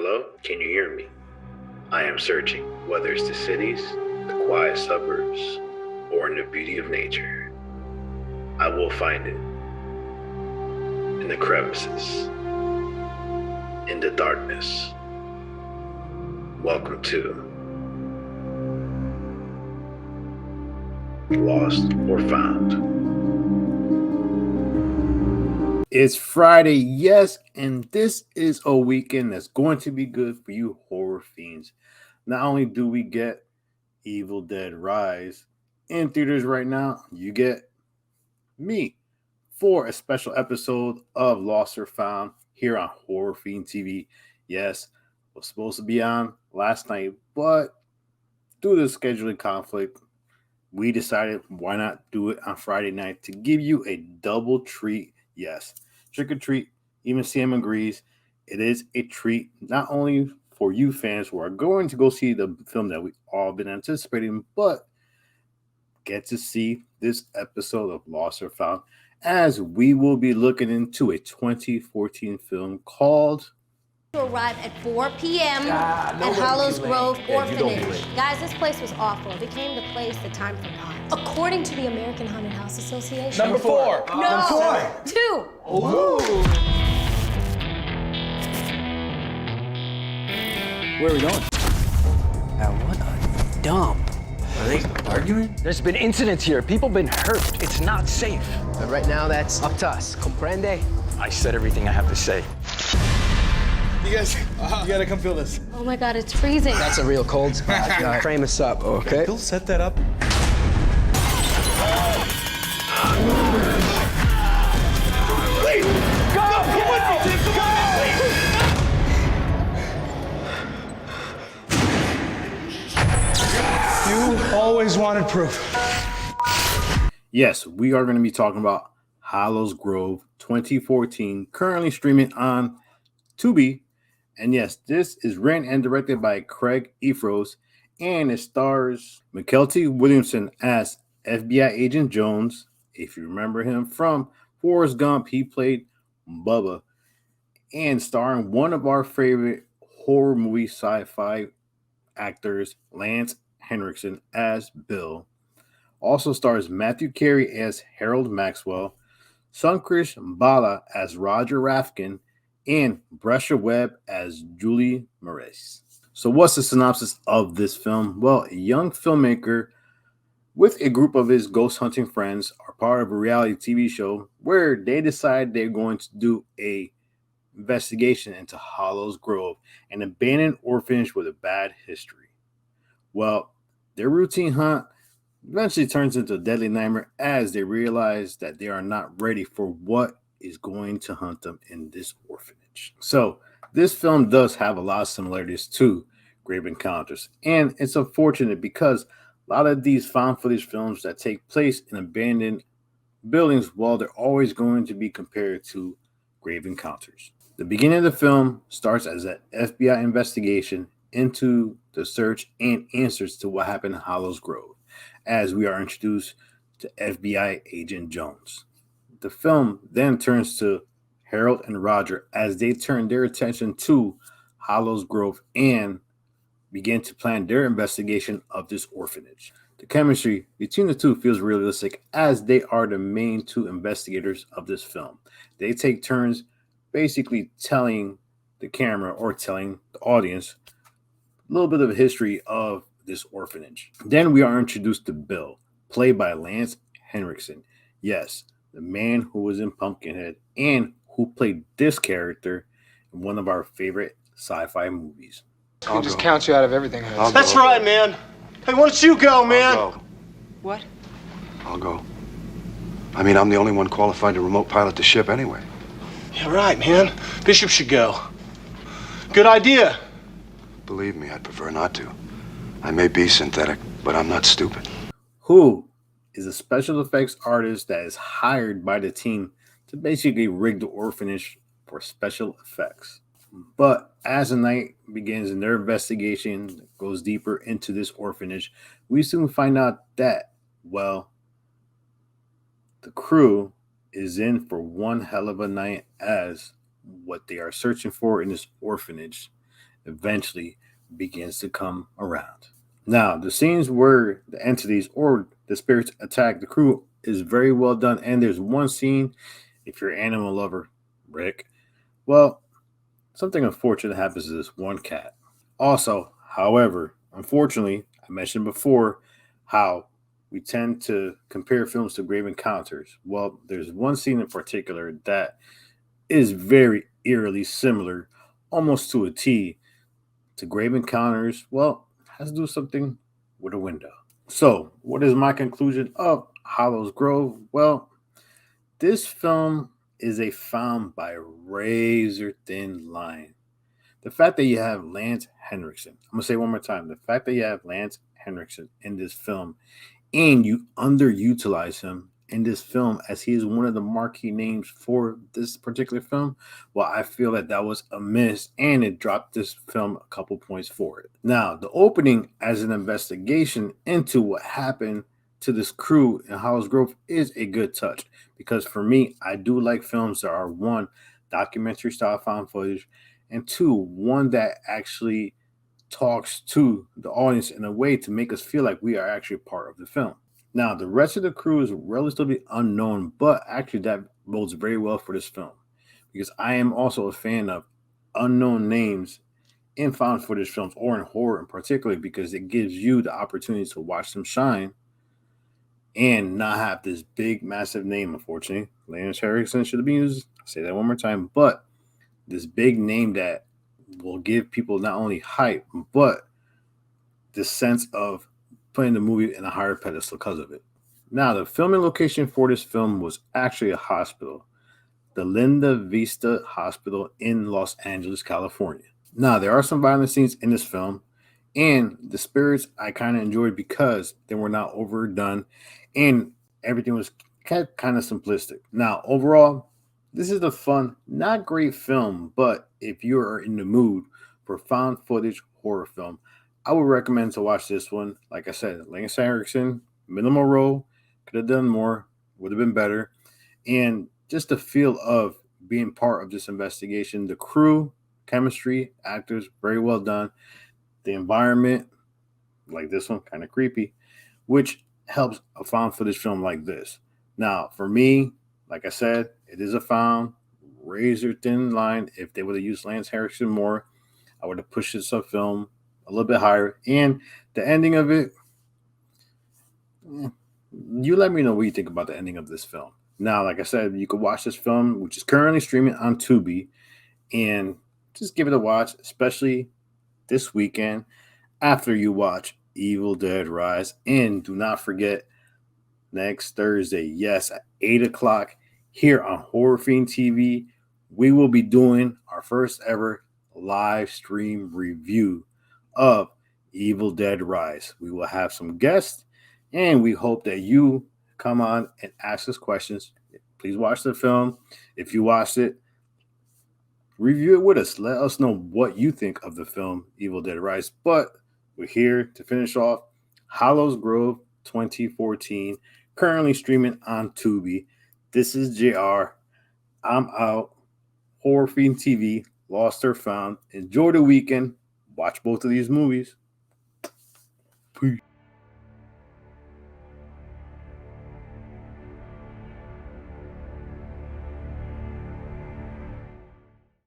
Hello? Can you hear me? I am searching, whether it's the cities, the quiet suburbs, or in the beauty of nature. I will find it. In the crevices. In the darkness. Welcome to Lost or Found. It's Friday, yes, and this is a weekend that's going to be good for you horror fiends. Not only do we get Evil Dead Rise in theaters right now, you get me for a special episode of Lost or Found here on horrorfiendtv. Yes, was supposed to be on last night, but due to scheduling conflict, we decided why not do it on Friday night to give you a double treat. Yes, trick or treat. Even Sam agrees. It is a treat not only for you fans who are going to go see the film that we've all been anticipating, but get to see this episode of Lost or Found as we will be looking into a 2014 film called Arrive at 4 p.m. at Hollows Grove Orphanage. Guys, this place was awful. It became the place that time forgot. According to the American Haunted House Association. Number 4. No. Number 4. 2. Ooh. Where are we going? What a dump. Are they arguing? There's been incidents here. People been hurt. It's not safe. But right now, that's up to us. Comprende? I said everything I have to say. You guys, you gotta come feel this. Oh my God, it's freezing. That's a real cold spot. Frame us up, okay? He'll set that up. Please, go! Come with me, Tim! Come on, please! You always wanted proof. Yes, we are going to be talking about Hollows Grove 2014, currently streaming on Tubi. And yes, this is written and directed by Craig Ephros, and it stars Mykelti Williamson as FBI Agent Jones. If you remember him from Forrest Gump, he played Bubba. And starring one of our favorite horror movie sci-fi actors, Lance Henriksen as Bill. Also stars Matthew Carey as Harold Maxwell, Sunkrish Bala as Roger Rafkin, and Brescia Webb as Julie Maurice. So what's the synopsis of this film? Well, a young filmmaker with a group of his ghost hunting friends are part of a reality TV show where they decide they're going to do a investigation into Hollows Grove, an abandoned orphanage with a bad history. Well, their routine hunt eventually turns into a deadly nightmare as they realize that they are not ready for what is going to hunt them in this orphanage. So this film does have a lot of similarities to Grave Encounters, and it's unfortunate because a lot of these found footage films that take place in abandoned buildings, well, they're always going to be compared to Grave Encounters. The beginning of the film starts as an FBI investigation into the search and answers to what happened in Hollows Grove, as we are introduced to FBI Agent Jones. The film then turns to Harold and Roger as they turn their attention to Hollows Grove and begin to plan their investigation of this orphanage. The chemistry between the two feels realistic as they are the main two investigators of this film. They take turns basically telling the camera or telling the audience a little bit of a history of this orphanage. Then we are introduced to Bill, played by Lance Henriksen. Yes, the man who was in Pumpkinhead and who played this character in one of our favorite sci-fi movies. I just count you out of everything. That's right, man. Hey, why don't you go, man? I'll go. What? I'll go. I mean, I'm the only one qualified to remote pilot the ship anyway. Yeah, right, man. Bishop should go. Good idea. Believe me, I'd prefer not to. I may be synthetic, but I'm not stupid. Who is a special effects artist that is hired by the team to basically rig the orphanage for special effects. But as the night begins and their investigation goes deeper into this orphanage, we soon find out that, well, the crew is in for one hell of a night, as what they are searching for in this orphanage eventually begins to come around. Now, the scenes where the entities or the spirits attack the crew is very well done. And there's one scene, if you're an animal lover, Rick, well, something unfortunate happens to this one cat. Also, however, unfortunately, I mentioned before how we tend to compare films to Grave Encounters. Well, there's one scene in particular that is very eerily similar, almost to a T, to Grave Encounters. Well, has to do something with a window. So, what is my conclusion of Hallows Grove? Well, this film is a found by razor thin line. The fact that you have Lance Henriksen, I'm going to say it one more time. The fact that you have Lance Henriksen in this film and you underutilize him in this film as he is one of the marquee names for this particular film, well, I feel that that was a miss and it dropped this film a couple points for it. Now, the opening as an investigation into what happened to this crew in Hallows Grove is a good touch because for me, I do like films that are one, documentary style found footage, and two, one that actually talks to the audience in a way to make us feel like we are actually part of the film. Now, the rest of the crew is relatively unknown, but actually that bodes very well for this film because I am also a fan of unknown names in found footage films or in horror in particular because it gives you the opportunity to watch them shine and not have this big, massive name, unfortunately. Lance Henriksen should have been used. I'll say that one more time, but this big name that will give people not only hype, but the sense of putting the movie in a higher pedestal because of it. Now, the filming location for this film was actually a hospital, the Linda Vista Hospital in Los Angeles, California. Now, there are some violent scenes in this film, and the spirits I kind of enjoyed because they were not overdone, and everything was kept kind of simplistic. Now, overall, this is a fun, not great film, but if you are in the mood for found footage horror film, I would recommend to watch this one. Like I said, Lance Henriksen, minimal role, could have done more, would have been better. And just the feel of being part of this investigation, the crew, chemistry, actors, very well done. The environment, like this one, kind of creepy, which helps a found footage film like this. Now, for me, like I said, it is a found razor thin line. If they would have used Lance Henriksen more, I would have pushed this up film a little bit higher. And the ending of it, you let me know what you think about the ending of this film. Now, like I said, you could watch this film, which is currently streaming on Tubi, and just give it a watch, especially this weekend after you watch Evil Dead Rise. And do not forget, next Thursday, yes, at 8 o'clock here on Horror Fiend TV, we will be doing our first ever live stream review of Evil Dead Rise. We will have some guests, and we hope that you come on and ask us questions. Please watch the film. If you watched it, review it with us. Let us know what you think of the film Evil Dead Rise. But we're here to finish off Hallows Grove 2014, currently streaming on Tubi. This is JR. I'm out. Horror Fiend TV, Lost or Found. Enjoy the weekend. Watch both of these movies. Peace.